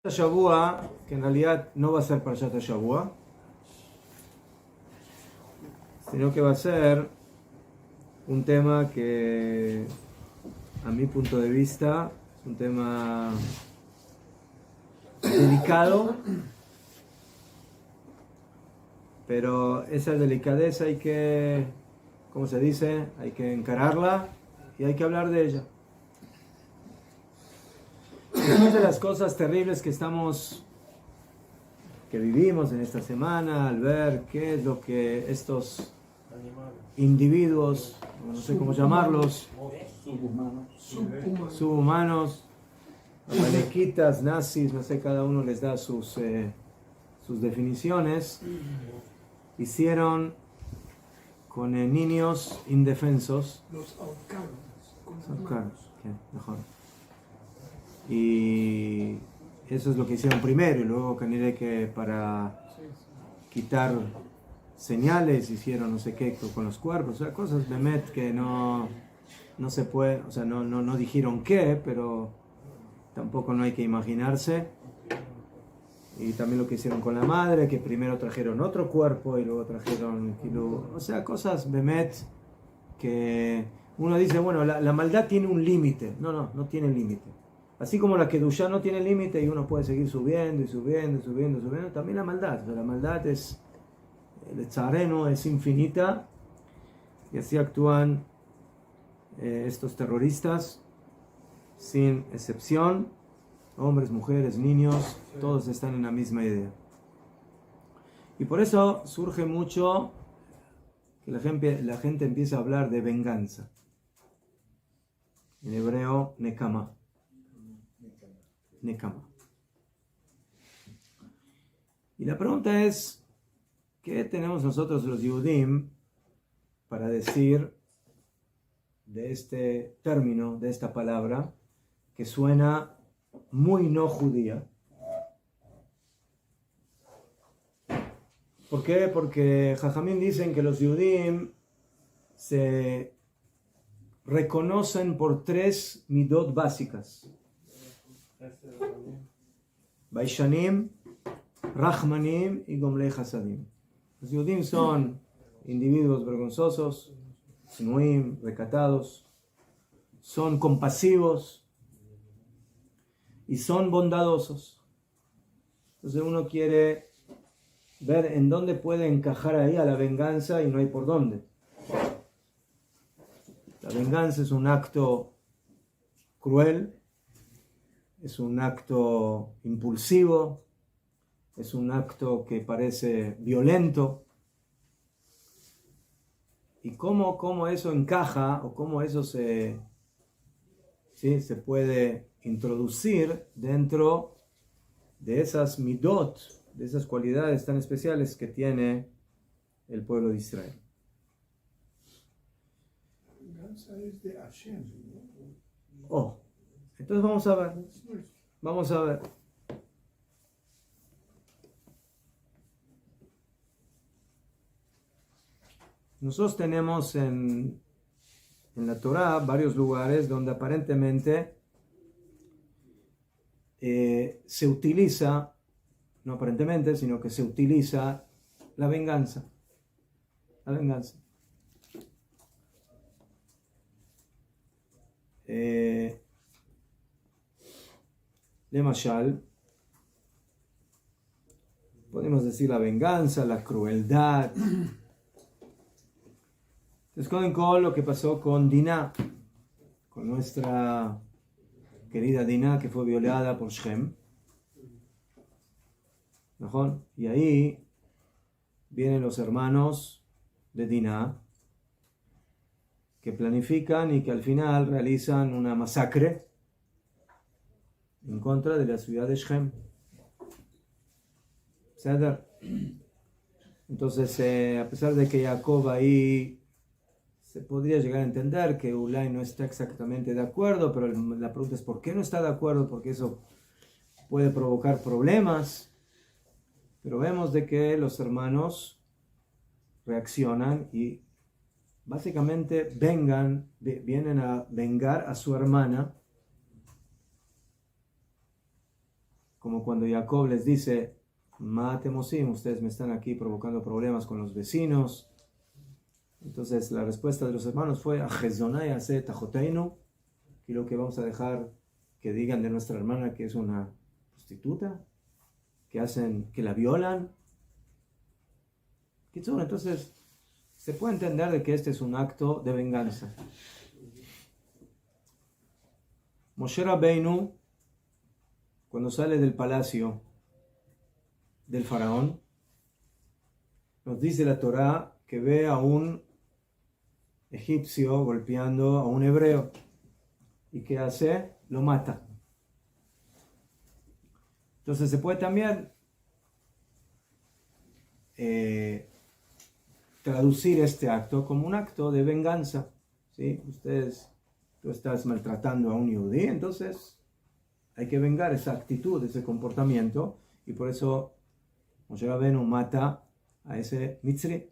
Shavua, que en realidad no va a ser Parashat Shavua, sino que va a ser un tema que, a mi punto de vista, es un tema delicado, pero esa delicadeza hay que, ¿cómo se dice? Hay que encararla y hay que hablar de ella. Una de las cosas terribles que vivimos en esta semana, al ver qué es lo que estos individuos, no sé cómo llamarlos, subhumanos, manequitas, nazis, no sé, cada uno les da sus definiciones, hicieron con niños indefensos. Los ahorcaron con las Claro, manos. mejor. Y eso es lo que hicieron primero, y luego que para quitar señales hicieron no sé qué con los cuerpos, o sea, cosas Bemet que no se puede, o sea, no dijeron qué, pero tampoco no hay que imaginarse. Y también lo que hicieron con la madre, que primero trajeron otro cuerpo y luego trajeron, o sea, cosas Bemet que uno dice, bueno, la maldad tiene un límite. No tiene límite. Así como la Kedushá no tiene límite y uno puede seguir subiendo y subiendo, también la maldad. O sea, la maldad es, el tzareno es infinita, y así actúan estos terroristas sin excepción. Hombres, mujeres, niños, todos están en la misma idea. Y por eso surge mucho que la gente empieza a hablar de venganza. En hebreo, nekama. Y la pregunta es, ¿qué tenemos nosotros los Yehudim para decir de este término, de esta palabra, que suena muy no judía? ¿Por qué? Porque Jajamín dicen que los Yehudim se reconocen por tres midot básicas: Baishanim, Rahmanim y Gomlei Hasadim. Los Yehudim son individuos vergonzosos, Sinuim, recatados, son compasivos y son bondadosos. Entonces uno quiere ver en dónde puede encajar ahí a la venganza y no hay por dónde. La venganza es un acto cruel, es un acto impulsivo, es un acto que parece violento. ¿Y cómo eso encaja o cómo eso se puede introducir dentro de esas midot, de esas cualidades tan especiales que tiene el pueblo de Israel? Venganza es de Hashem, Oh, entonces vamos a ver. Nosotros tenemos en la Torá varios lugares donde aparentemente se utiliza, no aparentemente, sino que se utiliza la venganza. La venganza. De Mashal, podemos decir la venganza, la crueldad. Entonces, con lo que pasó con Dinah, con nuestra querida Dinah, que fue violada por Shem. ¿No? Y ahí vienen los hermanos de Dinah, que planifican y que al final realizan una masacre en contra de la ciudad de Shem. Entonces, a pesar de que Jacob ahí se podría llegar a entender que Ulay no está exactamente de acuerdo, pero la pregunta es ¿por qué no está de acuerdo? Porque eso puede provocar problemas. Pero vemos de que los hermanos reaccionan y básicamente vienen a vengar a su hermana como cuando Jacob les dice, Matemosim, ustedes me están aquí provocando problemas con los vecinos. Entonces la respuesta de los hermanos fue, Ajezonai ase tajoteinu, y lo que vamos a dejar que digan de nuestra hermana que es una prostituta, que la violan. Entonces se puede entender de que este es un acto de venganza. Moshe Rabbeinu, cuando sale del palacio del faraón, nos dice la Torá que ve a un egipcio golpeando a un hebreo. ¿Y qué hace? Lo mata. Entonces se puede también traducir este acto como un acto de venganza. ¿Sí? Tú estás maltratando a un yudí, entonces hay que vengar esa actitud, ese comportamiento, y por eso Moshe Rabbeinu mata a ese mitzri,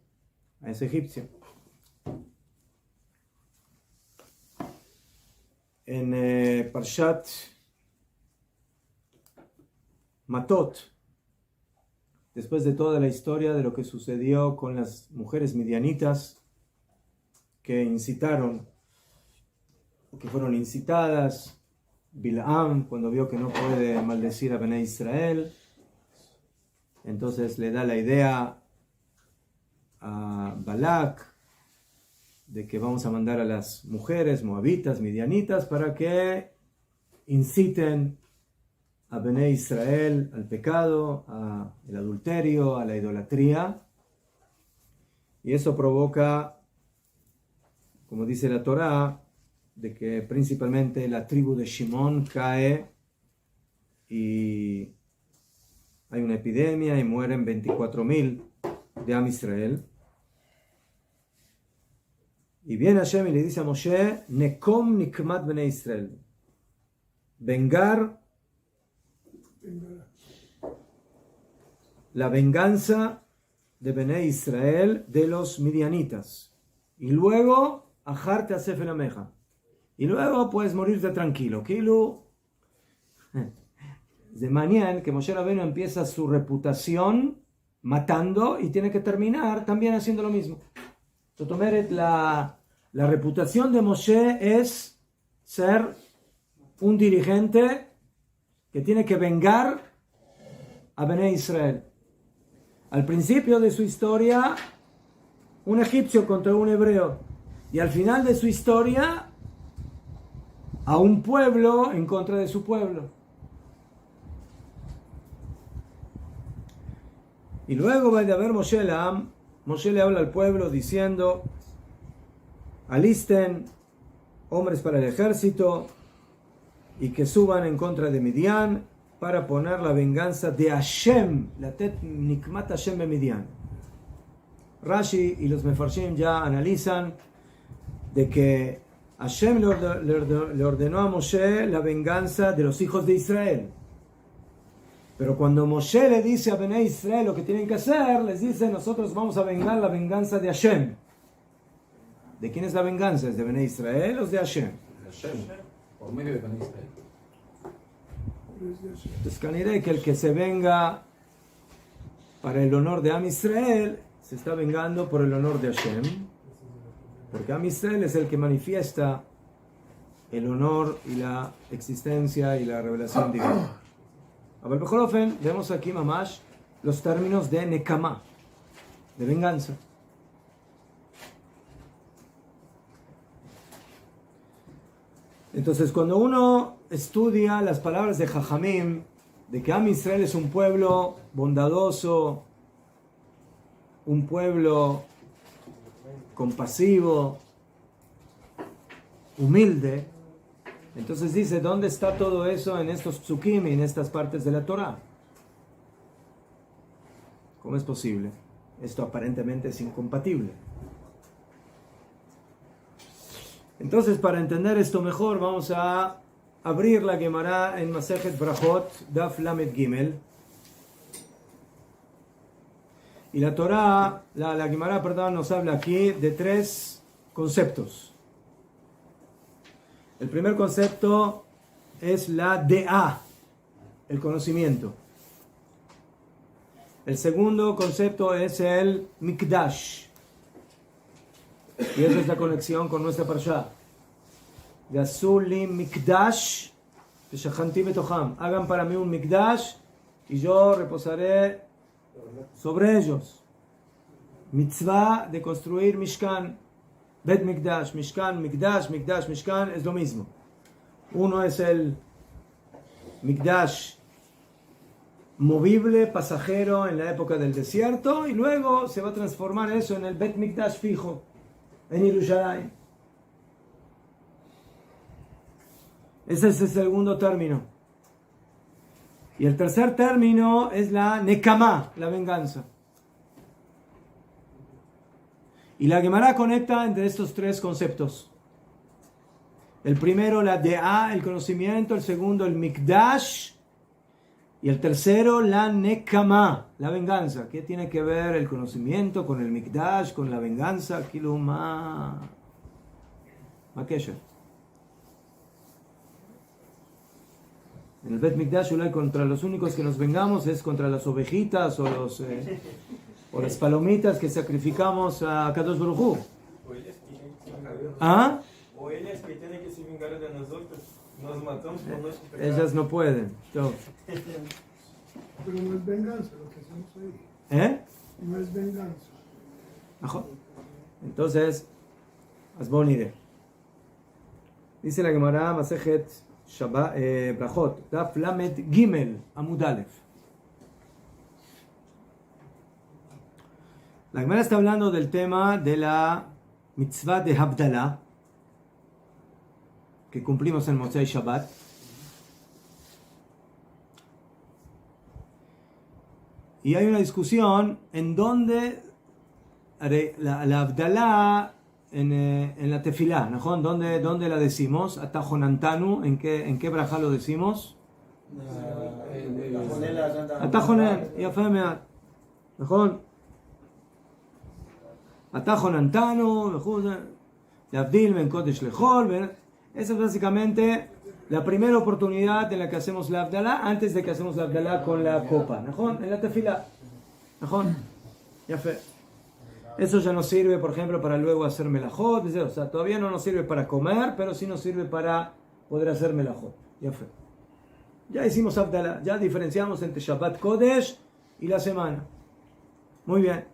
a ese egipcio. En Parshat Matot, después de toda la historia de lo que sucedió con las mujeres midianitas que fueron incitadas, Bilam, cuando vio que no puede maldecir a Bené Israel, entonces le da la idea a Balak de que vamos a mandar a las mujeres moabitas, midianitas, para que inciten a Bené Israel al pecado, al adulterio, a la idolatría. Y eso provoca, como dice la Torá, de que principalmente la tribu de Shimón cae y hay una epidemia y mueren 24,000 de Am Israel. Y viene Hashem y le dice a Moshe, Nekom nikmat Bene Israel. Vengar la venganza de Bene Israel de los midianitas. Y luego, Ajarte a Sefer Ameja. Y luego puedes morirte tranquilo. Kilu. De mañana que Moshe Rabbeinu empieza su reputación matando y tiene que terminar también haciendo lo mismo. La reputación de Moshe es ser un dirigente que tiene que vengar a Bené Israel. Al principio de su historia, un egipcio contra un hebreo. Y al final de su historia, a un pueblo en contra de su pueblo. Y luego va a haber Moshe Lam. Moshe le habla al pueblo diciendo, alisten hombres para el ejército y que suban en contra de Midian para poner la venganza de Hashem, la tet nikmat Hashem de Midian. Rashi y los Mefarshim ya analizan de que Hashem le ordenó a Moshe la venganza de los hijos de Israel. Pero cuando Moshe le dice a Bené Israel lo que tienen que hacer, les dice, nosotros vamos a vengar la venganza de Hashem. ¿De quién es la venganza? ¿Es de Bené Israel o es de Hashem? Hashem, por medio de Bené Israel. Entonces, caniré que el que se venga para el honor de Am Israel, se está vengando por el honor de Hashem. Porque Am Israel es el que manifiesta el honor y la existencia y la revelación divina. A ver, Bejofen, vemos aquí, mamash, los términos de Nekama, de venganza. Entonces, cuando uno estudia las palabras de Jajamim, de que Am Israel es un pueblo bondadoso, un pueblo compasivo, humilde, entonces dice, ¿dónde está todo eso en estos psukim y en estas partes de la Torah? ¿Cómo es posible? Esto aparentemente es incompatible. Entonces, para entender esto mejor, vamos a abrir la Gemara en Masejet Brachot, Daf Lamed Gimel. Y la Torah, la Gemara, perdón, nos habla aquí de 3 conceptos. El primer concepto es la De'a. el conocimiento. El segundo concepto es el Mikdash. Y esa es la conexión con nuestra parashá. Gasuli Mikdash, Shachanti Betoham. Hagan para mí un Mikdash y yo reposaré sobre ellos. Mitzvah de construir Mishkan. Bet Mikdash, Mishkan, Mikdash, Mikdash, Mishkan es lo mismo. Uno es el Mikdash movible, pasajero en la época del desierto, y luego se va a transformar eso en el Bet Mikdash fijo, en Yerushalayim. Ese es el segundo término. Y el tercer término es la Nekamá, la venganza. Y la Gemara conecta entre estos tres conceptos. El primero, la De'a, el conocimiento. El segundo, el Mikdash. Y el tercero, la Nekamá, la venganza. ¿Qué tiene que ver el conocimiento con el Mikdash, con la venganza? Kiluma. Makesha. En el Bet Mikdash, contra los únicos que nos vengamos es contra las ovejitas o las palomitas que sacrificamos a Kadosh Baruj Hu. ¿Ah? O ellas que tienen que se vengar de nosotros. Nos matamos por nuestro pecado. Ellas no pueden. Pero no es venganza lo que hacemos ahí. No es venganza. Ajá. Entonces, Asbonire. Dice la Gemara Masejet Brachot, Daf Lamed Gimel Amud Aleph. La Gemara está hablando del tema de la mitzvah de Havdalah que cumplimos en Motzei Shabbat. Y hay una discusión en donde la Havdalah en la tefilá, ¿no? ¿Dónde la decimos? Atajonantanu, ¿en qué brajá lo decimos? Atajonen, Yafemeat, ¿no? Atajonantanu, Yabdil Ben Kodesh Lechol. Esa es básicamente la primera oportunidad en la que hacemos la Havdalah, antes de que hacemos la Havdalah con la copa, ¿no? En la tefilá, ¿no? Yafe. Eso ya nos sirve, por ejemplo, para luego hacer melajot. O sea, todavía no nos sirve para comer, pero sí nos sirve para poder hacer melajot. Ya hicimos Havdalah, ya diferenciamos entre Shabbat Kodesh y la semana. Muy bien.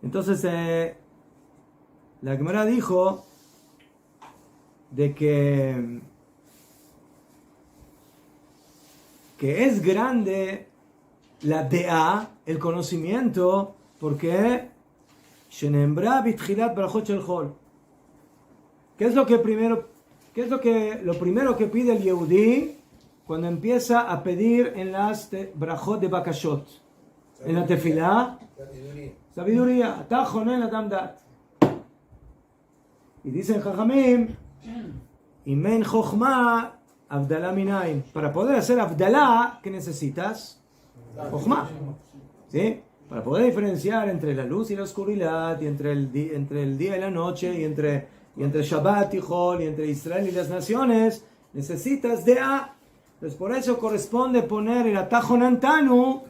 Entonces, la Gemara dijo de que es grande la De'a, el conocimiento, porque ¿qué es lo primero que pide el Yehudí cuando empieza a pedir en las brajot de Bakashot? En la tefilá, sabiduría. Atajonen Adam Dat. Y dicen Jajamim, Imen Jochma Avdalah Minayin. Para poder hacer Avdalah, ¿qué necesitas? Jochma. ¿Sí? Para poder diferenciar entre la luz y la oscuridad, y entre el día y la noche, y entre Shabbat y Hol, y entre Israel y las naciones, necesitas De'a. Entonces por eso corresponde poner el Atajonantanu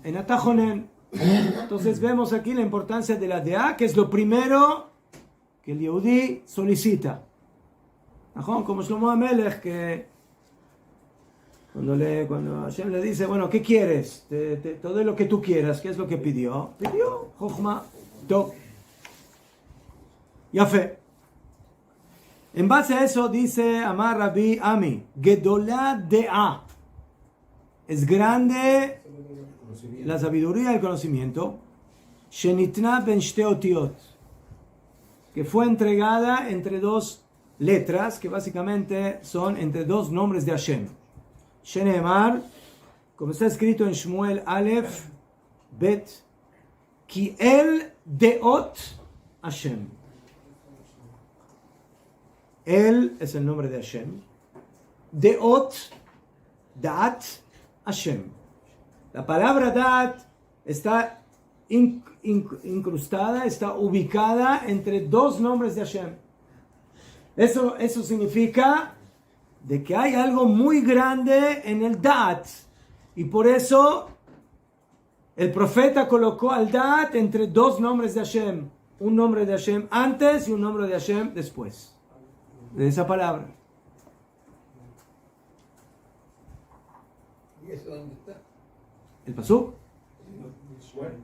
en Atajonen. Entonces vemos aquí la importancia de la De'a, que es lo primero que el Yehudí solicita. Como Shlomo HaMelech, que cuando Hashem le dice, bueno, ¿qué quieres? Todo lo que tú quieras. ¿Qué es lo que pidió? Pidió Jochma. Tov. Yafe. En base a eso dice Amar Rabbi Ami, Gedolá De'a. Es grande la sabiduría y el conocimiento. Shenitna ben shte otiot. Que fue entregada entre dos letras, que básicamente son entre dos nombres de Hashem. Shenemar, como está escrito en Shmuel Aleph, Bet, Ki el Deot Hashem. Él es el nombre de Hashem. Deot, Da'at, Hashem. La palabra Da'at está incrustada, está ubicada entre dos nombres de Hashem. Eso significa de que hay algo muy grande en el Da'at. Y por eso el profeta colocó al Da'at entre dos nombres de Hashem. Un nombre de Hashem antes y un nombre de Hashem después. De esa palabra. ¿Y eso dónde está? El pasuk.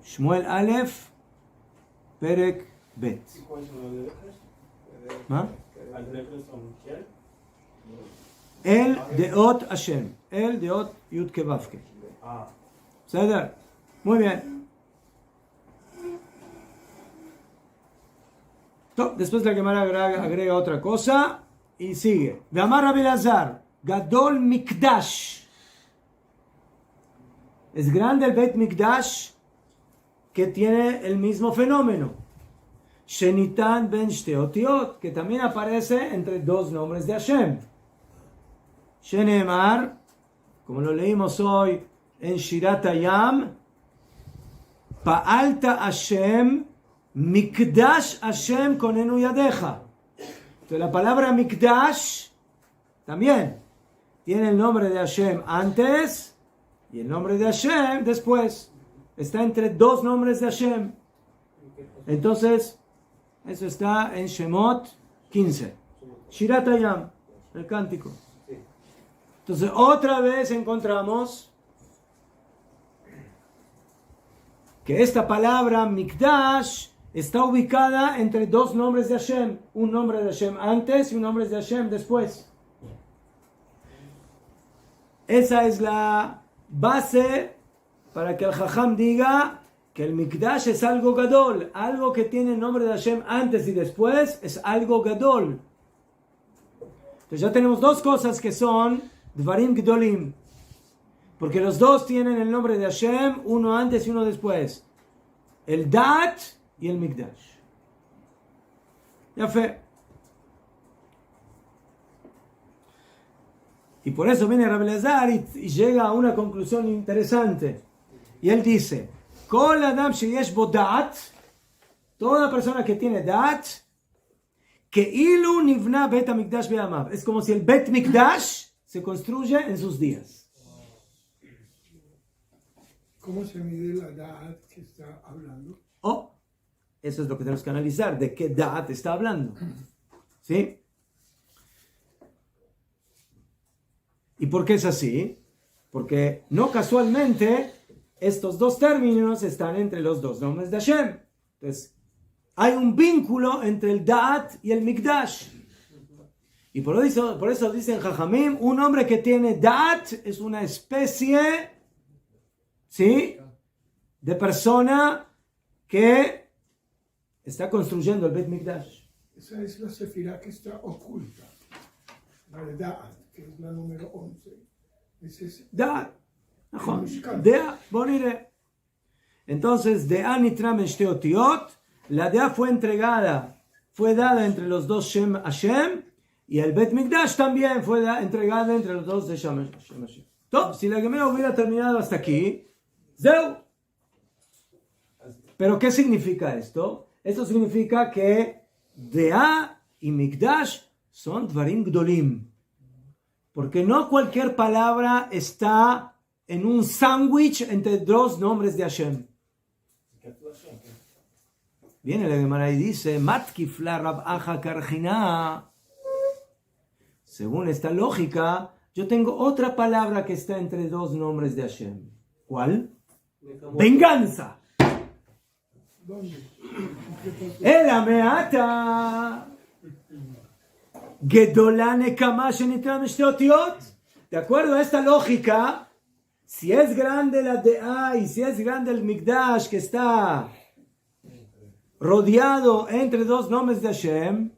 Shmuel Aleph, Perek Bet. ¿Ma? El Deot Hashem. El Deot Yud Kevavke. ¿Sadar? Muy bien. Después la Gemara agrega otra cosa y sigue. Ve'amar Rabbi Elazar, Gadol Mikdash. Es grande el Beit Mikdash que tiene el mismo fenómeno. Shenitan ben Shte Otiot, que también aparece entre dos nombres de Hashem. Shenemar, como lo leímos hoy en Shirat Hayam, Pa'alta Hashem, Mikdash Hashem konenu yadeja. Entonces la palabra Mikdash también tiene el nombre de Hashem antes y el nombre de Hashem después. Está entre dos nombres de Hashem. Entonces, eso está en Shemot 15. Shirat Hayam, el cántico. Entonces, otra vez encontramos que esta palabra Mikdash está ubicada entre dos nombres de Hashem. Un nombre de Hashem antes y un nombre de Hashem después. Esa es la base para que el Jajam diga que el Mikdash es algo gadol. Algo que tiene el nombre de Hashem antes y después es algo gadol. Entonces ya tenemos dos cosas que son Dvarim Gdolim. Porque los dos tienen el nombre de Hashem, uno antes y uno después. El Dat y el Mikdash. Ya fe. Y por eso viene Rabbi Elazar y llega a una conclusión interesante. Y él dice, Kol Adam sheyesh bo da'at, toda persona que tiene da'at, que ilu nivna bet hamikdash be'amav. Es como si el bet mikdash se construye en sus días. ¿Cómo se mide la da'at que está hablando? Oh, eso es lo que tenemos que analizar, de qué da'at está hablando. ¿Sí? ¿Y por qué es así? Porque no casualmente estos dos términos están entre los dos nombres de Hashem. Entonces, hay un vínculo entre el Da'at y el Mikdash. Y por eso dicen Jajamim, un hombre que tiene Da'at es una especie, ¿sí?, de persona que está construyendo el Bet Mikdash. Esa es la sefirá que está oculta. La de Da'at, que es la número 11. Da'at. Dea, bonire. Entonces, Dea nitram en Shte Otiot, la Dea fue dada entre los dos Shem Hashem, y el Bet Mikdash también fue entregada entre los dos de Shem Hashem. Entonces, si la Gemara hubiera terminado hasta aquí, Zeu. Pero, ¿qué significa esto? Esto significa que Dea y Mikdash son Dvarim Gdolim. Porque no cualquier palabra está en un sándwich entre dos nombres de Hashem. Viene la Gemara y dice, Matkifla Rab Acha Karjina. Según esta lógica, yo tengo otra palabra que está entre dos nombres de Hashem. ¿Cuál? Venganza. El Ameata. Gedolá Nekama Shenitram Shte Otiot. De acuerdo a esta lógica, si es grande la Dea y si es grande el Mikdash que está rodeado entre dos nombres de Hashem,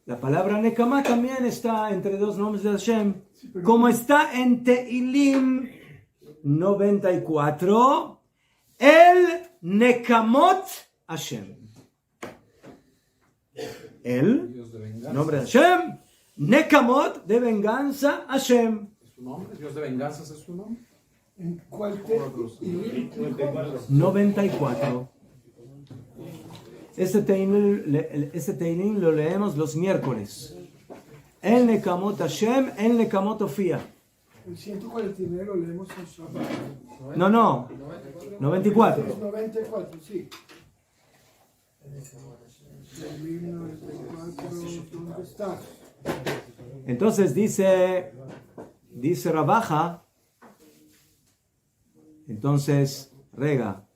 la palabra Nekama también está entre dos nombres de Hashem, como está en Tehilim 94, el Nekamot Hashem. El nombre de Hashem, Nekamot de venganza Hashem. ¿Su nombre? ¿Dios de venganzas es su nombre? ¿En cuál 94. Este Teilim lo leemos los miércoles. El Nekamot Hashem, el Nekamot Ofia. El 149 lo leemos en Shabbat. No, 94. Es 94, sí. El 1094, ¿dónde está? Entonces dice Rabaja, entonces rega,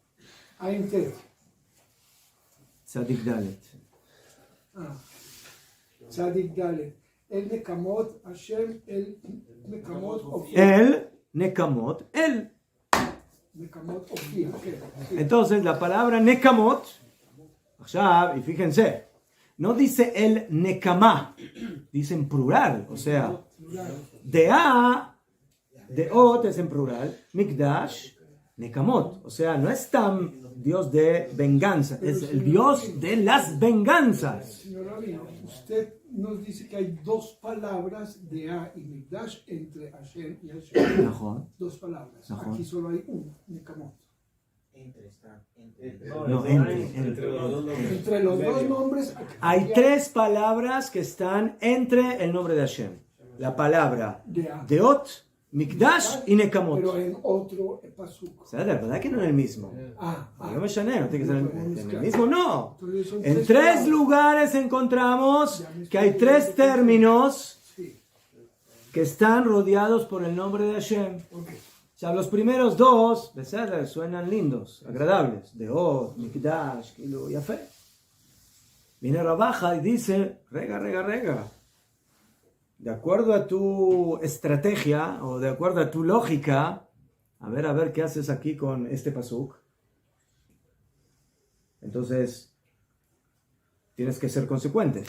Ain Tet. Tzadik Dalet. Tzadik Dalet. El Nekamot Hashem, el Nekamot Ofia. El Nekamot, el. Nekamot Ofia. Entonces la palabra Nekamot, y fíjense, no dice el Nekama, dice en plural, o sea, Deot es en plural, Mikdash, Nekamot, o sea, no es tan Dios de venganza, es el Dios de las venganzas. Señor Rabino, usted nos dice que hay dos palabras de A y Mikdash entre Hashem y Hashem. Najón. Dos palabras. Najón. Aquí solo hay una, Nekamot. No, Entre los dos nombres hay tres palabras que están entre el nombre de Hashem. La palabra Deot, Mikdash y Nekamot. pero en otro pasuk. O sea, la verdad que no es el mismo. No me llané, no tiene que ser en el mismo, no. En tres lugares encontramos que hay tres términos que están rodeados por el nombre de Hashem. O sea, los primeros dos, beseder, suenan lindos, agradables. Deot, Mikdash, Kilo, Yafé. Viene Rabaja y dice, rega. De acuerdo a tu estrategia o de acuerdo a tu lógica, a ver qué haces aquí con este pasuk. Entonces, tienes que ser consecuente.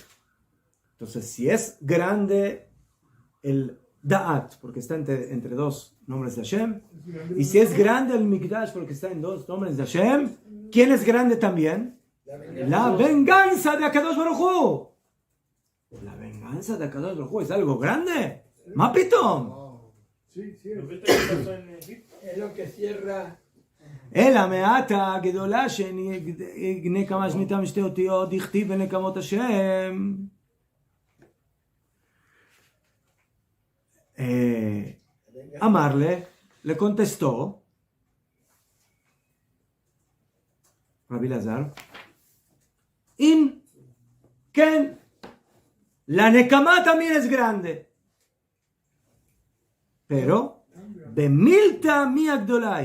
Entonces, si es grande el Da'at, porque está entre dos nombres de Hashem, y si es grande el Mikdash, porque está en dos nombres de Hashem, ¿quién es grande también? La venganza de Akadosh Baruj Hu. La venganza de Akadosh Baruj Hu es algo grande. ¡Mapitom! Sí. Es lo que cierra. אלא מעתה הגדולה שנקנה כמה שניתם שתי אותיות דכתיב בנקמות השם. אמר le contestó רבי אלעזר, אם כן, la nekama también es grande, pero במילתא מי הגדולה,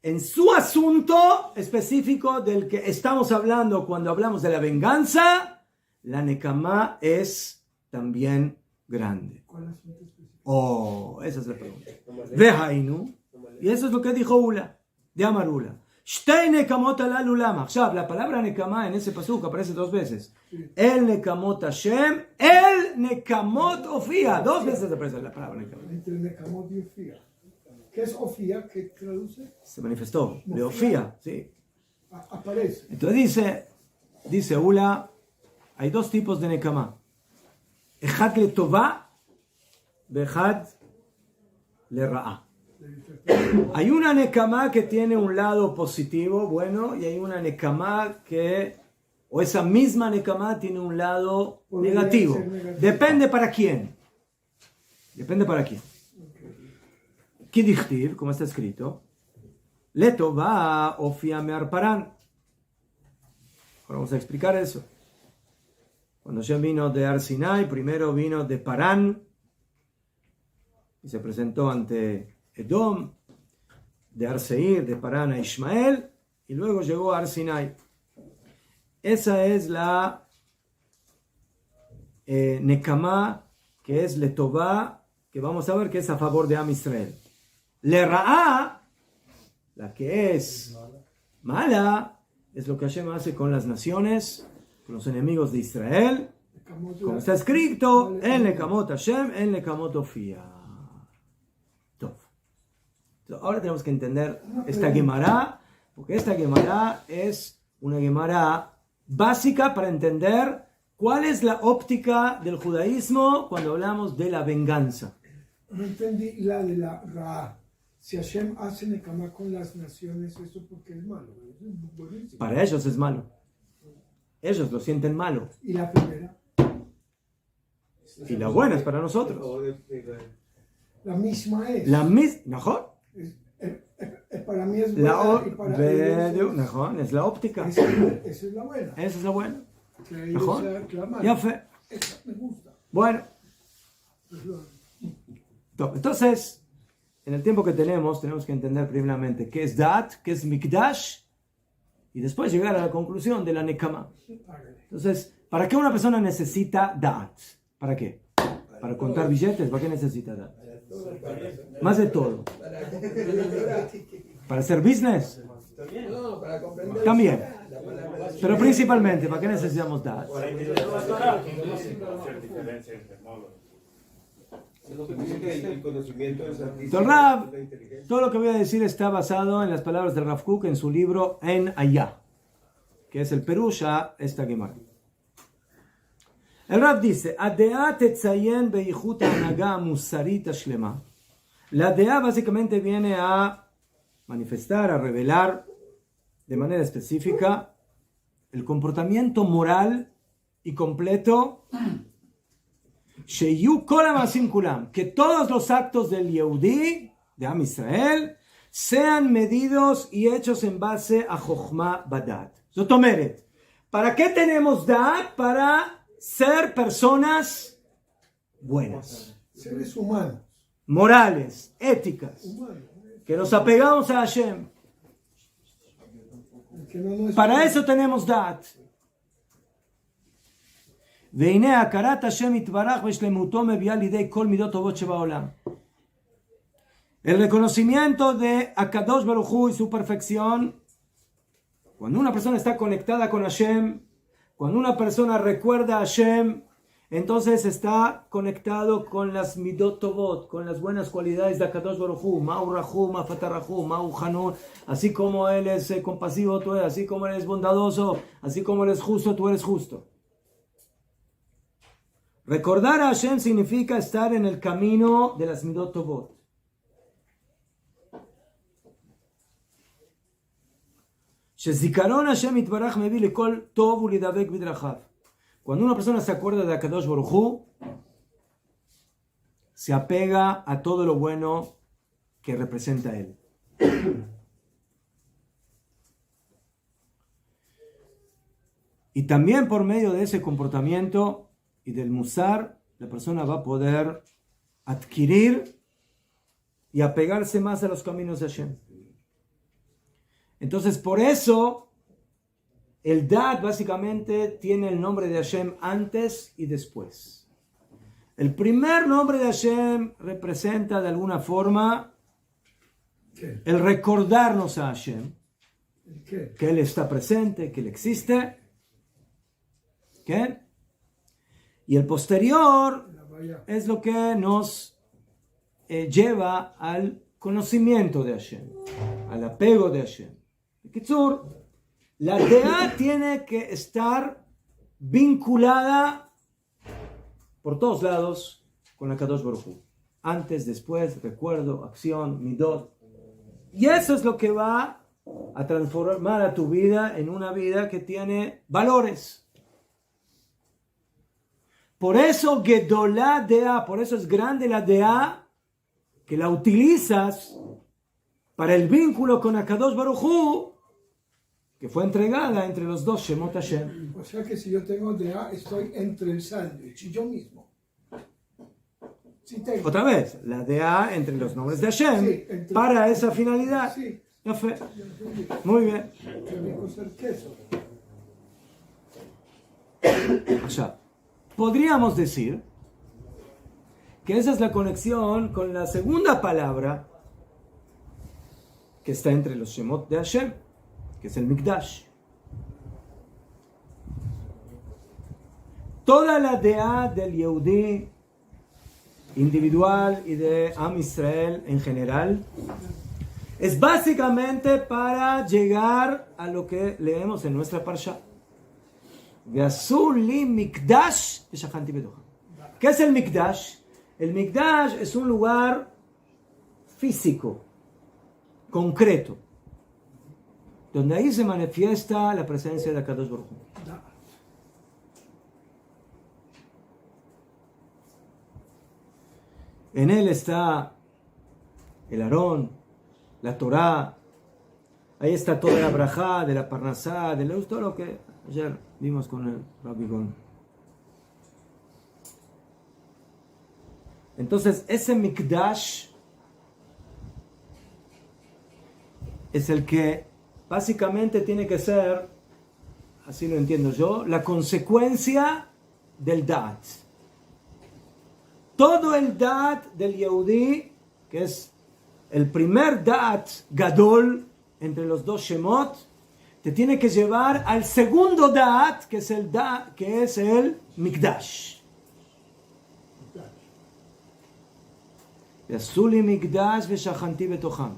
en su asunto específico del que estamos hablando cuando hablamos de la venganza, la nekama es también grande. ¿Cuál asunto específico? Esa es la pregunta. Vehainu, y eso es lo que dijo Ula, de Amar Ula. Shtei nekamot alalu lama. La palabra nekama en ese pasuk aparece dos veces. El nekamot Hashem, el nekamot Ofia. Dos veces aparece la palabra nekama. Entre Nekamot y Ofia. ¿Qué es Ofia? ¿Qué traduce? Se manifestó, de Ofia, sí. Aparece. Entonces dice Ula, hay dos tipos de nekama. Echad le tova, vechad le ra'a. Hay una nekama que tiene un lado positivo, bueno, y hay una nekama que, o esa misma nekama tiene un lado negativo. Depende para quién. Kidichtiv, como está escrito, Letova ofia me'arparan. Ahora vamos a explicar eso. Cuando Hashem vino de Ar Sinai, primero vino de Parán y se presentó ante Edom, de Ar Seir, de Parán a Ismael, y luego llegó a Ar Sinai. Esa es la Nekama, que es Letová, que vamos a ver que es a favor de Am Israel. Le Ra'a, la que es mala, es lo que Hashem hace con las naciones, con los enemigos de Israel, como está escrito, en Nekamot Hashem, en Nekamot Ofia. Ahora tenemos que entender esta Gemara, porque esta Gemara es una Gemara básica para entender cuál es la óptica del judaísmo cuando hablamos de la venganza. No entendí la de la Ra. Si Hashem hace Nekama con las naciones, ¿eso porque es malo? Es buenísimo. Para ellos es malo. Ellos lo sienten malo. ¿Y la primera? y la buena es para nosotros. La misma es. La misma, mejor. Para mí es La buena y para ellos mejor, es la óptica. esa es la buena. Esa es la buena. Que ellos Mejor. aclaman. Ya fue. Esa me gusta. Bueno, Es la- entonces, en el tiempo que tenemos que entender primeramente qué es Dat, qué es Mikdash, y después llegar a la conclusión de la Nekama. Entonces, ¿para qué una persona necesita Dat? ¿Para qué? ¿Para contar billetes? ¿Para qué necesita Dat? Más de todo. ¿Para hacer business? No, para comprender. También. Pero principalmente, ¿para qué necesitamos Dat? El conocimiento es Entonces, Rav, todo lo que voy a decir está basado en las palabras de Rav Kook en su libro En Ayah, que es el Perush a esta Gemara. El Rav dice, Adea tetzayen beichut hanaga musarit shlema. La Dea básicamente viene a manifestar, a revelar de manera específica el comportamiento moral y completo Sheyu kol ha'maasim kulam, que todos los actos del Yehudi, de Am Israel, sean medidos y hechos en base a Chochma Badat. Zot omeret, ¿para qué tenemos Dat? Para ser personas buenas, Seres humanos. morales, éticas, Humanos. que nos apegamos a Hashem. Que no es Para eso tenemos Dat. והנה הכרת השם יתברך ושלמותו מביאה לידי כל מידות טובות שבעולם. El reconocimiento de Akadosh Baruj Hu y su perfección, cuando una persona está conectada con Hashem, cuando una persona recuerda a Hashem, entonces está conectado con las midot tovot, con las buenas cualidades de Akadosh Baruj Hu, Ma'u Rahum, Afatarahum, Ma'u Hanun, así como Él es compasivo, tú eres, así como Él es bondadoso, así como Él es justo, tú eres justo. Recordar a Hashem significa estar en el camino de las midot tovot. Shezikaron Hashem itbarach mevi lekol tov ulidavek bidrachav. Cuando una persona se acuerda de Akadosh Baruj Hu, se apega a todo lo bueno que representa Él. Y también por medio de ese comportamiento y del musar, la persona va a poder adquirir y apegarse más a los caminos de Hashem. Entonces, por eso, el Dat básicamente tiene el nombre de Hashem antes y después. El primer nombre de Hashem representa de alguna forma el recordarnos a Hashem, que Él está presente, que Él existe. ¿Qué? Y el posterior es lo que nos lleva al conocimiento de Hashem, al apego de Hashem. Kitzur, la Dea tiene que estar vinculada por todos lados con la Kadosh Baruj Hu. Antes, después, recuerdo, acción, midot. Y eso es lo que va a transformar a tu vida en una vida que tiene valores. Por eso Gedolá Dea, por eso es grande la Dea, que la utilizas para el vínculo con Akadosh Baruj Hu, que fue entregada entre los dos Shemot Hashem. O sea que si yo tengo DA, estoy entre el sándwich y yo mismo. Sí tengo. Otra vez, la Dea entre los nombres de Hashem, Sí, entre- para esa finalidad. Sí, Ya fue. ya entendí. Muy bien. Qué rico ser queso. Allá. Podríamos decir que esa es la conexión con la segunda palabra que está entre los Shemot de Hashem, que es el Mikdash. Toda la Dea del Yehudi individual y de Am Israel en general es básicamente para llegar a lo que leemos en nuestra parsha. ¿Qué es el Mikdash? El Mikdash es un lugar físico, concreto, donde ahí se manifiesta la presencia de Akadosh Baruj Hu. En él está el Aarón, la Torá. Ahí está toda la brajá, de la parnasá, de todo lo que ayer vimos con el Rabbi Gon. Entonces, ese Mikdash es el que básicamente tiene que ser, así lo entiendo yo, la consecuencia del Da'at. Todo el Da'at del Yehudí, que es el primer Da'at Gadol entre los dos Shemot, te tiene que llevar al segundo Da'at, que es el Mikdash. Yasuli Mikdash veshachanti betocham.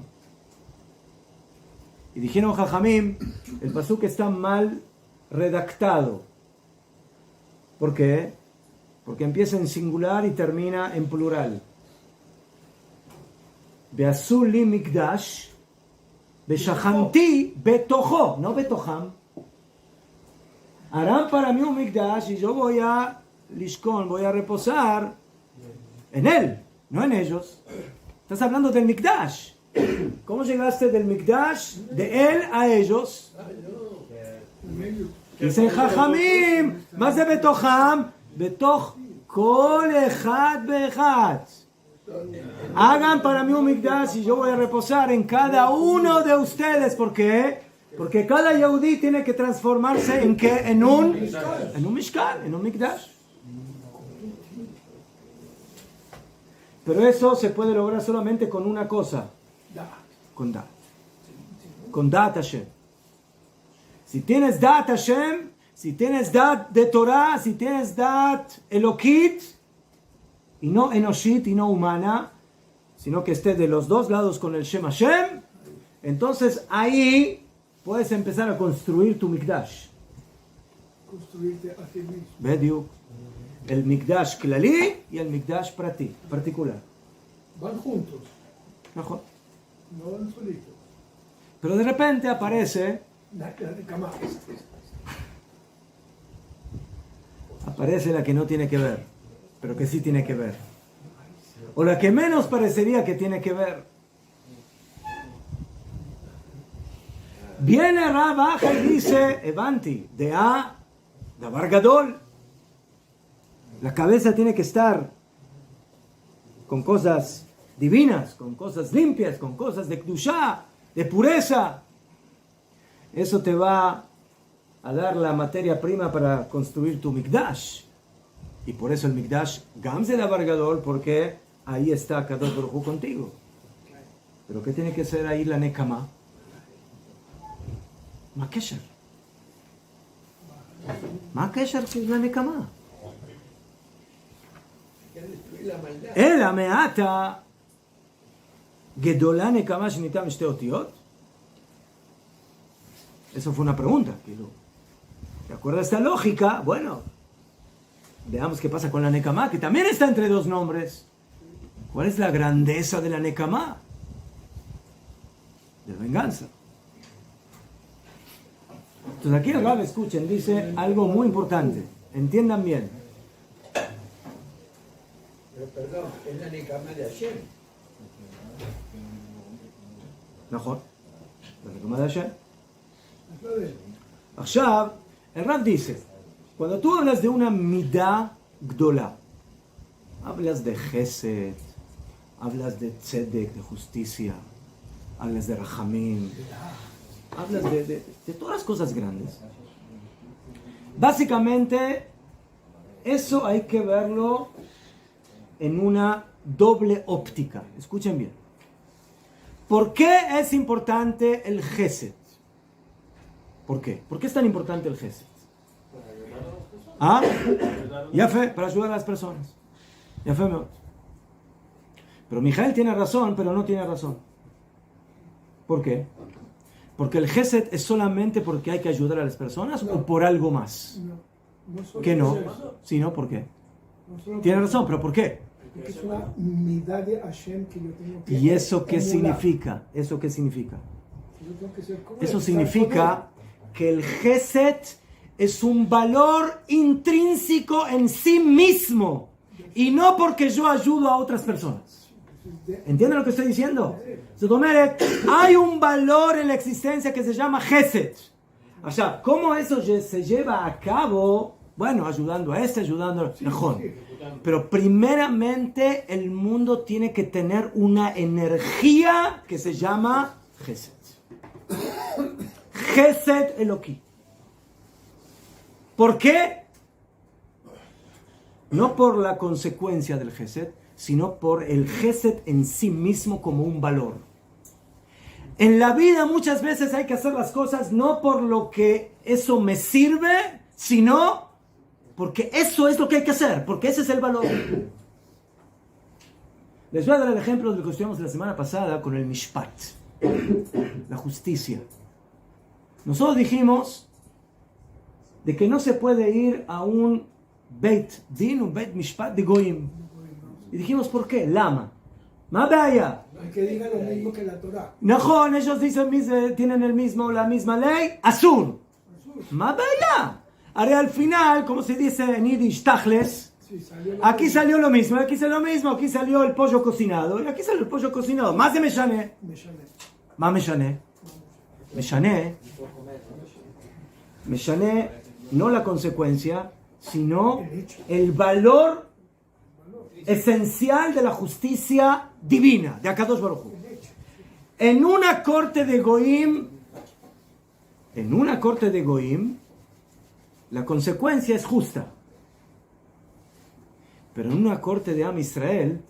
Y dijeron Jajamim, el pasuk está mal redactado. ¿Por qué? Porque empieza en singular y termina en plural. Beasuli Mikdash veshachanti betocho, no betocham. Harán para mí un Mikdash y yo voy a lishkon, voy a reposar en él, no en ellos. Estás hablando del Mikdash. ¿Cómo llegaste del Mikdash, de él a ellos? Dicen Jajamim, más de Betocham, Betoch Kol Echad Beechad. Hagan para mí un Mikdash y yo voy a reposar en cada uno de ustedes. ¿Por qué? Porque cada Yehudí tiene que transformarse en ¿qué? En un Mishkan, en un Mikdash. Pero eso se puede lograr solamente con una cosa. Con Da'at. Con Da'at Hashem. Si tienes Da'at Hashem, si tienes Da'at de Torah, si tienes Da'at Elokit, y no Enoshit, y no humana, sino que esté de los dos lados con el Shem Hashem, entonces ahí puedes empezar a construir tu Mikdash. Construirte a ti mismo. Bediuk. El Mikdash Klali y el Mikdash Prati, particular. Van juntos, Mejor. no van solitos. Pero de repente aparece la que no tiene que ver, pero que sí tiene que ver. O la que menos parecería que tiene que ver. Viene Rab, baja y dice, Evanti, de A, Davar Gadol. La cabeza tiene que estar con cosas divinas, con cosas limpias, con cosas de Kedushá, de pureza. Eso te va a dar la materia prima para construir tu Mikdash. Y por eso el Mikdash Gamze Davar Gadol, porque ahí está Kadosh Baruj Hu contigo. Pero ¿qué tiene que ser ahí la Nekama? Ma Kesher. Ma Kesher que es la Nekama. El Ameata Gedolá Nekama Shnitam Shte Otiot. Eso fue una pregunta. ¿De acuerdo a esta lógica? Bueno, veamos qué pasa con la Nekama, que también está entre dos nombres. ¿Cuál es la grandeza de la Nekama? De venganza. Entonces aquí el Rab, escuchen, dice algo muy importante. Entiendan bien. Pero perdón, es la Nekama de Hashem. Mejor. La Nekama de Hashem. עכשיו, el Rab dice, cuando tú hablas de una midá gdolá, hablas de Gesed, hablas de tzedek, de justicia, hablas de rachamim, hablas de todas las cosas grandes. Básicamente, eso hay que verlo en una doble óptica. Escuchen bien. ¿Por qué es importante el Gesed? ¿Por qué? ¿Por qué es tan importante el Gesed? ¿Ah? Ya fe, para ayudar a las personas. Ya fe, pero Mijael tiene razón, pero no tiene razón. ¿Por qué? ¿Porque el Gesed es solamente porque hay que ayudar a las personas o por algo más? ¿Qué no? Si no, ¿por qué? Tiene razón, pero ¿por qué? Porque es una midá de Hashem que yo tengo que ¿Y eso qué emular. significa? ¿Eso qué significa? Yo tengo que ser como Eso él, significa que el Gesed es un valor intrínseco en sí mismo. y no porque yo ayudo a otras personas. ¿Entienden lo que estoy diciendo? Hay un valor en la existencia que se llama Gesed. O sea, ¿cómo eso se lleva a cabo? Bueno, ayudando a ayudando a mejor. Pero primeramente el mundo tiene que tener una energía que se llama Gesed. Gesed Eloquí. ¿Por qué? No por la consecuencia del Gesed, sino por el Gesed en sí mismo como un valor. En la vida muchas veces hay que hacer las cosas no por lo que eso me sirve, sino porque eso es lo que hay que hacer, porque ese es el valor. Les voy a dar el ejemplo de lo que estudiamos la semana pasada con el Mishpat, la justicia. Nosotros dijimos de que no se puede ir a un Beit Din, un Beit Mishpat de Goyim. Y dijimos, ¿por qué? Lama. Mabaya. Que diga lo mismo que la Torah. No, ellos dicen, tienen la misma ley. Azul. Mabaya. Ahora al final, como se dice en Yiddish, Tachles, aquí salió lo mismo, aquí salió el pollo cocinado, y aquí salió el pollo cocinado. Más de Meshané. Más Meshané. Meshané, no la consecuencia, sino el valor esencial de la justicia divina, de Akadosh Baruj Hu. En una corte de Goim, la consecuencia es justa. Pero en una corte de Am Israel,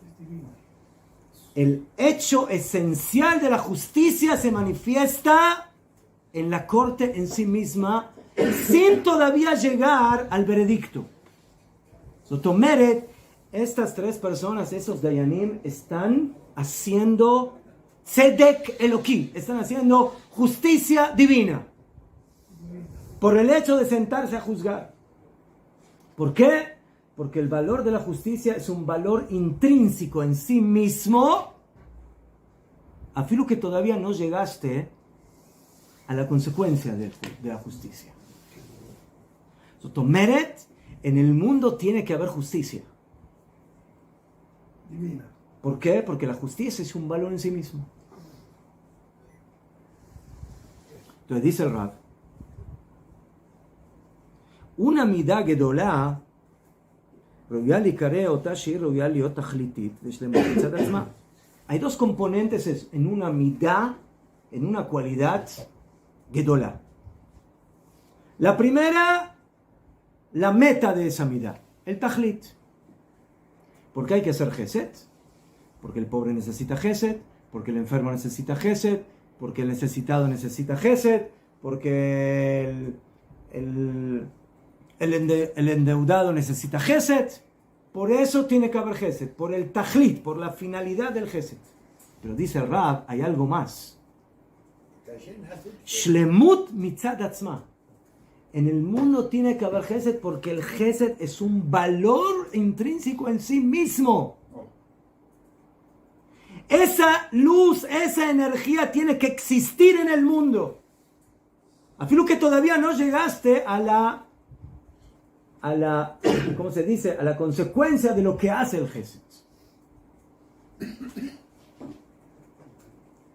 el hecho esencial de la justicia se manifiesta en la corte en sí misma, sin todavía llegar al veredicto. Sotomeret, estas tres personas, esos Dayanim, están haciendo Tzedek Eloquí, están haciendo justicia divina. Por el hecho de sentarse a juzgar. ¿Por qué? Porque el valor de la justicia es un valor intrínseco en sí mismo, afirmo que todavía no llegaste a la consecuencia de la justicia. Meret, en el mundo tiene que haber justicia. Divina. ¿Por qué? Porque la justicia es un valor en sí mismo. Entonces dice el Rab, una midá gedolá, hay dos componentes en una midá, en una cualidad gedolá. La primera, la meta de esa midá, el tajlit. ¿Por qué hay que hacer gesed? Porque el pobre necesita gesed, porque el enfermo necesita gesed, porque el necesitado necesita gesed, porque el endeudado necesita gesed. Por eso tiene que haber gesed, por el tajlit, por la finalidad del gesed. Pero dice el Rab, hay algo más. Shlemut mitzad atzma. En el mundo tiene que haber gesed porque el gesed es un valor intrínseco en sí mismo. Esa luz, esa energía tiene que existir en el mundo. Afirmo que todavía no llegaste a la, ¿cómo se dice? A la consecuencia de lo que hace el gesed.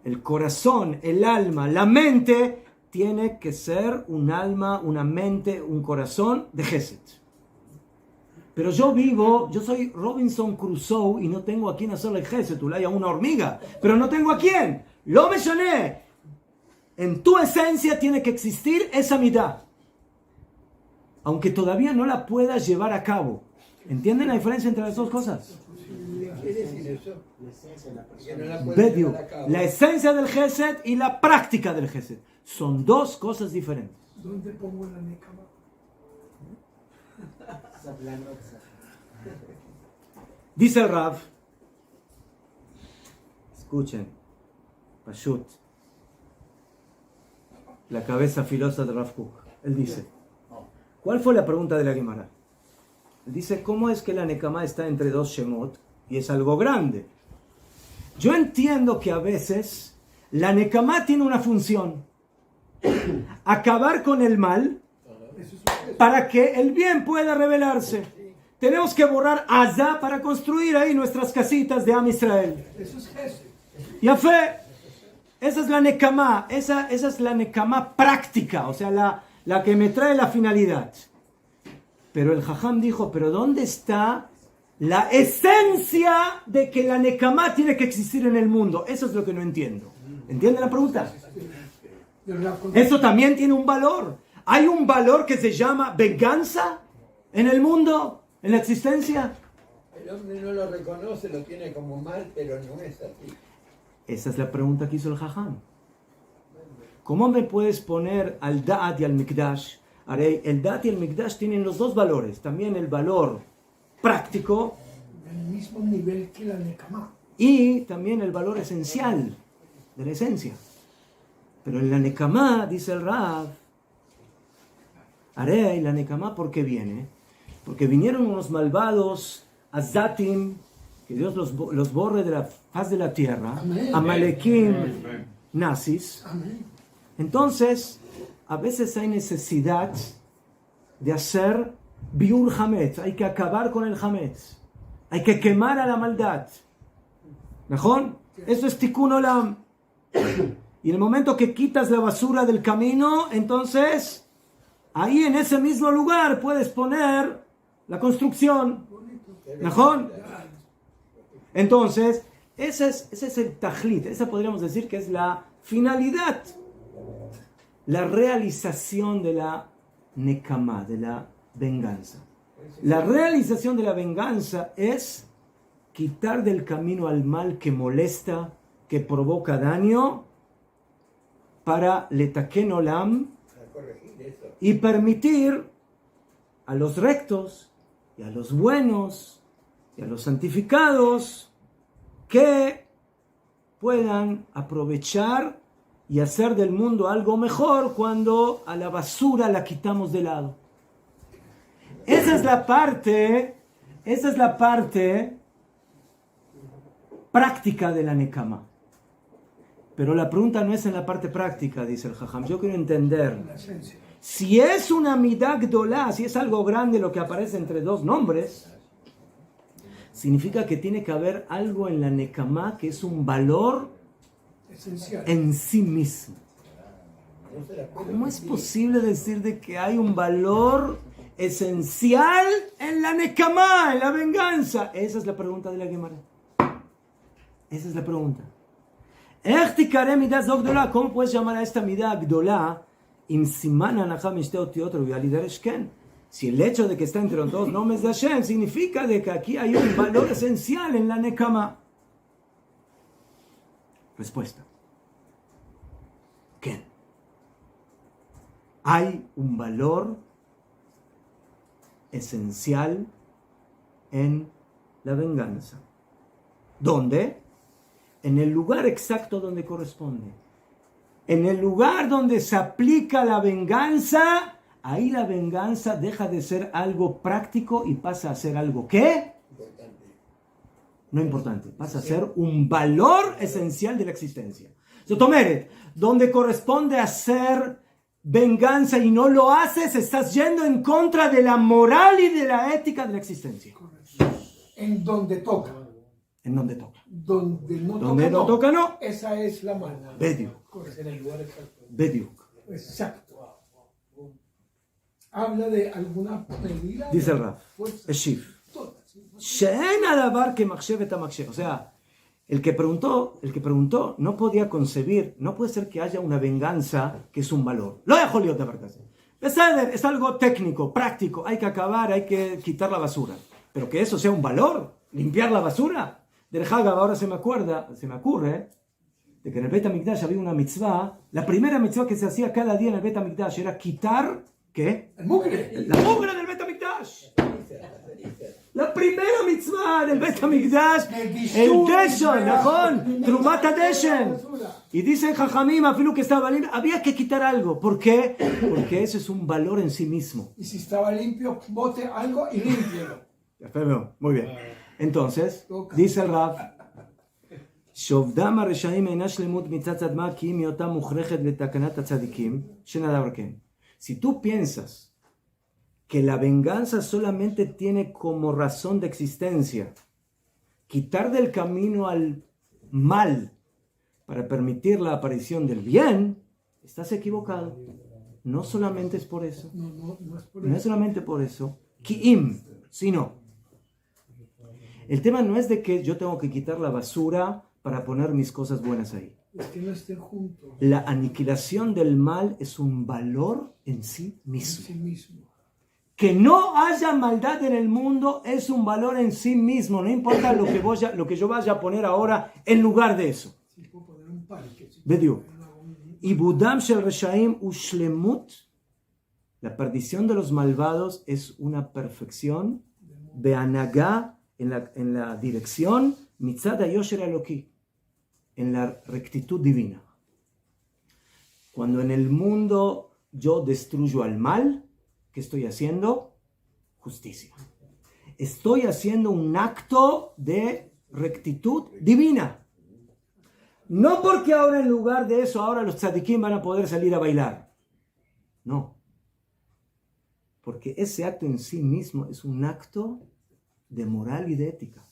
El corazón, el alma, la mente tiene que ser un alma, una mente, un corazón de gesed. Pero yo soy Robinson Crusoe y no tengo a quién hacerle gesed, hay a una hormiga, pero no tengo a quién. Lo mencioné. En tu esencia tiene que existir esa mitad, aunque todavía no la puedas llevar a cabo. ¿Entienden la diferencia entre las dos cosas? ¿Qué decir eso? La esencia del gesed y la práctica del gesed son dos cosas diferentes. ¿Dónde pongo la nekama? Dice el Rav, escuchen, Pashut, la cabeza filosa de Rav Kook. Él dice, ¿cuál fue la pregunta de la Gemara? Él dice, ¿cómo es que la nekama está entre dos shemot y es algo grande? Yo entiendo que a veces la nekama tiene una función, acabar con el mal para que el bien pueda revelarse. tenemos que borrar Azá para construir ahí nuestras casitas de Am Israel. Eso es Gesed. Ya fe, esa es la Nekamá, esa es la Nekamá práctica, o sea, la que me trae la finalidad. Pero el Jajam dijo, pero ¿dónde está la esencia de que la Nekamá tiene que existir en el mundo? Eso es lo que no entiendo. ¿Entienden la pregunta? Eso también tiene un valor. ¿Hay un valor que se llama venganza en el mundo, en la existencia? El hombre no lo reconoce, lo tiene como mal, pero no es así. Esa es la pregunta que hizo el Jajam. ¿Cómo me puedes poner al Da'at y al Mikdash? El Da'at y el Mikdash tienen los dos valores. También el valor práctico. El mismo nivel que la Nekamá. Y también el valor esencial de la esencia. Pero en la Nekamá, dice el Rav, la Nekamá, ¿por qué viene? Porque vinieron unos malvados, Azatim, que Dios los borre de la faz de la tierra, Amén. Amalekim, nazis. Amén. Entonces, a veces hay necesidad de hacer biur hametz, hay que acabar con el hametz, hay que quemar a la maldad. ¿Mejor? Eso es tikkun olam. Y en el momento que quitas la basura del camino, entonces, ahí en ese mismo lugar puedes poner la construcción. ¿Mejor? Entonces, ese es el tajlit, esa podríamos decir que es la finalidad, la realización de la nekamá, de la venganza. La realización de la venganza es quitar del camino al mal que molesta, que provoca daño, para letaken olam y permitir a los rectos y a los buenos y a los santificados que puedan aprovechar y hacer del mundo algo mejor cuando a la basura la quitamos de lado. Esa es la parte práctica de la nekama. Pero la pregunta no es en la parte práctica, dice el Jajam. Yo quiero entender. Si es una midah gdolá, si es algo grande lo que aparece entre dos nombres, significa que tiene que haber algo en la nekama que es un valor Esencial. en sí mismo. ¿Cómo es posible decir de que hay un valor esencial en la nekama, en la venganza? Esa es la pregunta de la Gemara. Esa es la pregunta. ¿Cómo puedes llamar a esta midah gdolá? Si el hecho de que está entre los dos nombres de Hashem significa de que aquí hay un valor esencial en la nekama. Respuesta. ¿Qué? Hay un valor esencial en la venganza. ¿Dónde? En el lugar exacto donde corresponde. En el lugar donde se aplica la venganza, ahí la venganza deja de ser algo práctico y pasa a ser algo ¿qué? No importante, pasa a ser un valor esencial de la existencia. Zotomeret, donde corresponde hacer venganza y no lo haces, estás yendo en contra de la moral y de la ética de la existencia. En donde toca. En donde toca. Donde no toca, no. Esa es la mano. Bediuk. En el lugar exacto. Bediuk. Exacto. Habla de alguna medida. Dice el Rav. Eshif. She'en adavar que machshev et hamachshev. O sea, el que preguntó no podía concebir, no puede ser que haya una venganza que es un valor. Lo dejo yo de verdad. Es algo técnico, práctico, hay que acabar, hay que quitar la basura. Pero que eso sea un valor, limpiar la basura. Del Hagab ahora se me ocurre de que en el Bet HaMikdash había una mitzvah. La primera mitzvah que se hacía cada día en el Bet HaMikdash era quitar, ¿qué? El mugre. La mugre del Bet HaMikdash. La primera mitzvah del Bet HaMikdash, el Deshen, ¿no? Trumat HaDeshen. Y dicen Jajamim, afilu que estaba limpio, había que quitar algo. ¿Por qué? Porque ese es un valor en sí mismo. Y si estaba limpio, bote algo y límpielo. Muy bien. Entonces, dice el Rav, שעובדם הרשעים אינה שלמות מצד צדמה כי אם היותה מוכרחת לתקנת הצדיקים, שנדבר כן. Si tú piensas que la venganza solamente tiene como razón de existencia quitar del camino al mal para permitir la aparición del bien, estás equivocado. No solamente es por eso. No es por No es eso. solamente por eso. Ki'im, sino. El tema no es de que yo tengo que quitar la basura para poner mis cosas buenas ahí. Es que no estén juntos La aniquilación del mal es un valor en sí en mismo. sí mismo. Que no haya maldad en el mundo es un valor en sí mismo. No importa lo que yo vaya a poner ahora en lugar de eso. Si puedo poner un parque. Si Bediuk. puedo poner Y Budam shel Reshaim ushlemut, la perdición de los malvados es una perfección, beanagá, en la dirección, mitzad hayosher eloki, en la rectitud divina. Cuando en el mundo yo destruyo al mal, ¿qué estoy haciendo? Justicia. Estoy haciendo un acto de rectitud divina. No porque ahora en lugar de eso, ahora los tzadikim van a poder salir a bailar. No. Porque ese acto en sí mismo es un acto de moral y de ética.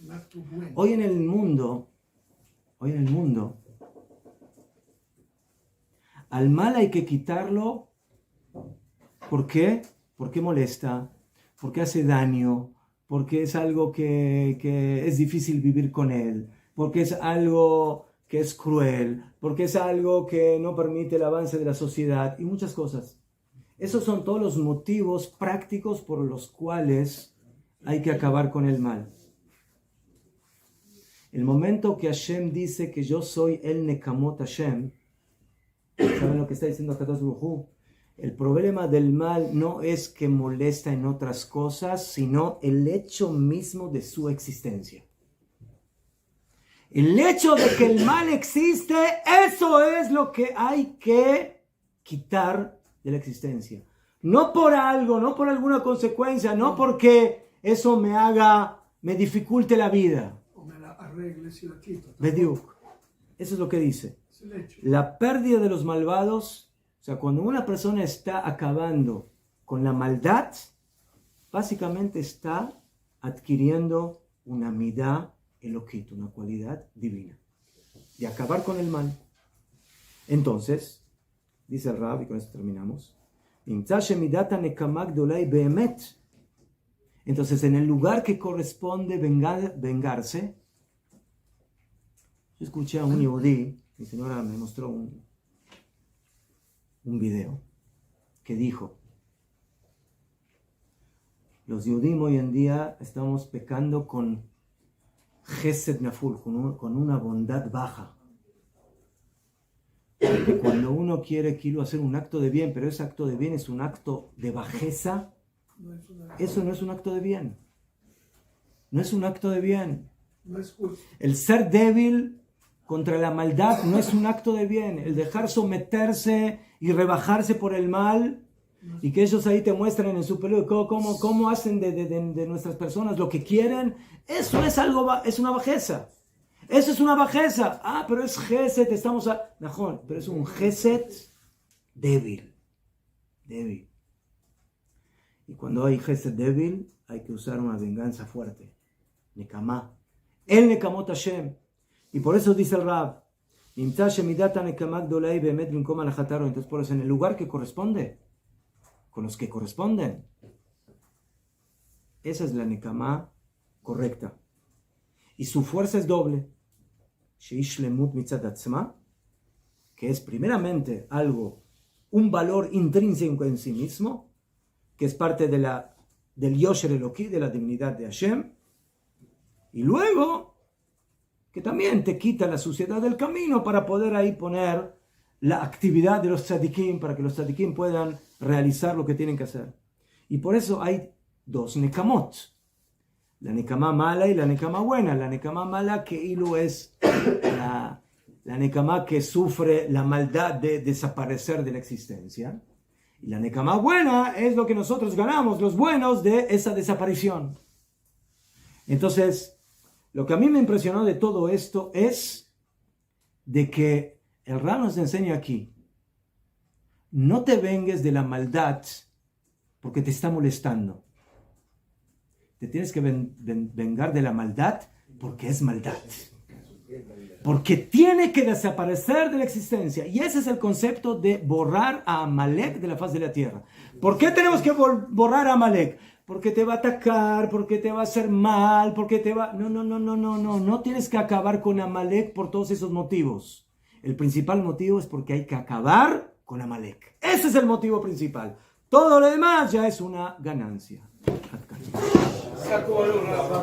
un acto bueno. Hoy en el mundo, al mal hay que quitarlo. ¿Por qué? Porque molesta, porque hace daño, porque es algo que es difícil vivir con él, porque es algo que es cruel, porque es algo que no permite el avance de la sociedad y muchas cosas. Esos son todos los motivos prácticos por los cuales hay que acabar con el mal. El momento que Hashem dice que yo soy el Nekamot Hashem, ¿saben lo que está diciendo Akadosh Baruj Hu? El problema del mal no es que molesta en otras cosas, sino el hecho mismo de su existencia. El hecho de que el mal existe, eso es lo que hay que quitar de la existencia. No por algo, no por alguna consecuencia, no porque eso me dificulte la vida. O me la arregles y la quito. Bediuk. Eso es lo que dice. Es el hecho. La pérdida de los malvados, o sea, cuando una persona está acabando con la maldad, básicamente está adquiriendo una midá eloquita, una cualidad divina, de acabar con el mal. Entonces, dice el Rab, y con esto terminamos, entonces en el lugar que corresponde vengarse, yo escuché a un yehudí, mi señora me mostró un video que dijo: los Yehudim hoy en día estamos pecando con Gesed Naful, con una bondad baja. Porque cuando uno quiere hacer un acto de bien, pero ese acto de bien es un acto de bajeza, No es una- eso no es un acto de bien. No es un acto de bien. no es justo. El ser débil contra la maldad no es un acto de bien. El dejar someterse y rebajarse por el mal, y que ellos ahí te muestran en su película cómo hacen de nuestras personas lo que quieren, eso es es una bajeza. Eso es una bajeza. Ah, pero es Geset, Najón, pero es un Geset débil. Débil. Y cuando hay Geset débil, hay que usar una venganza fuerte. Nekamá. El Nekamot Hashem. Y por eso dice el Rab, entonces por eso en el lugar que corresponde, con los que corresponden, esa es la Nekamá correcta. Y su fuerza es doble. Que es primeramente un valor intrínseco en sí mismo, que es parte del Yosher Eloki, de la divinidad de Hashem, y luego que también te quita la suciedad del camino para poder ahí poner la actividad de los tzadikim, para que los tzadikim puedan realizar lo que tienen que hacer. Y por eso hay dos nekamot, la nekama mala y la nekama buena. La nekama mala que Ilu es la nekama que sufre la maldad de desaparecer de la existencia, y la nekama buena es lo que nosotros ganamos, los buenos, de esa desaparición. Entonces, lo que a mí me impresionó de todo esto es de que el Rab nos enseña aquí: no te vengues de la maldad porque te está molestando. Te tienes que vengar de la maldad porque es maldad. Porque tiene que desaparecer de la existencia. Y ese es el concepto de borrar a Amalek de la faz de la tierra. ¿Por qué tenemos que borrar a Amalek? Porque te va a atacar, porque te va a hacer mal, porque te va... No tienes que acabar con Amalek por todos esos motivos. El principal motivo es porque hay que acabar con Amalek. Ese es el motivo principal. Todo lo demás ya es una ganancia. Saco valor, Rafa.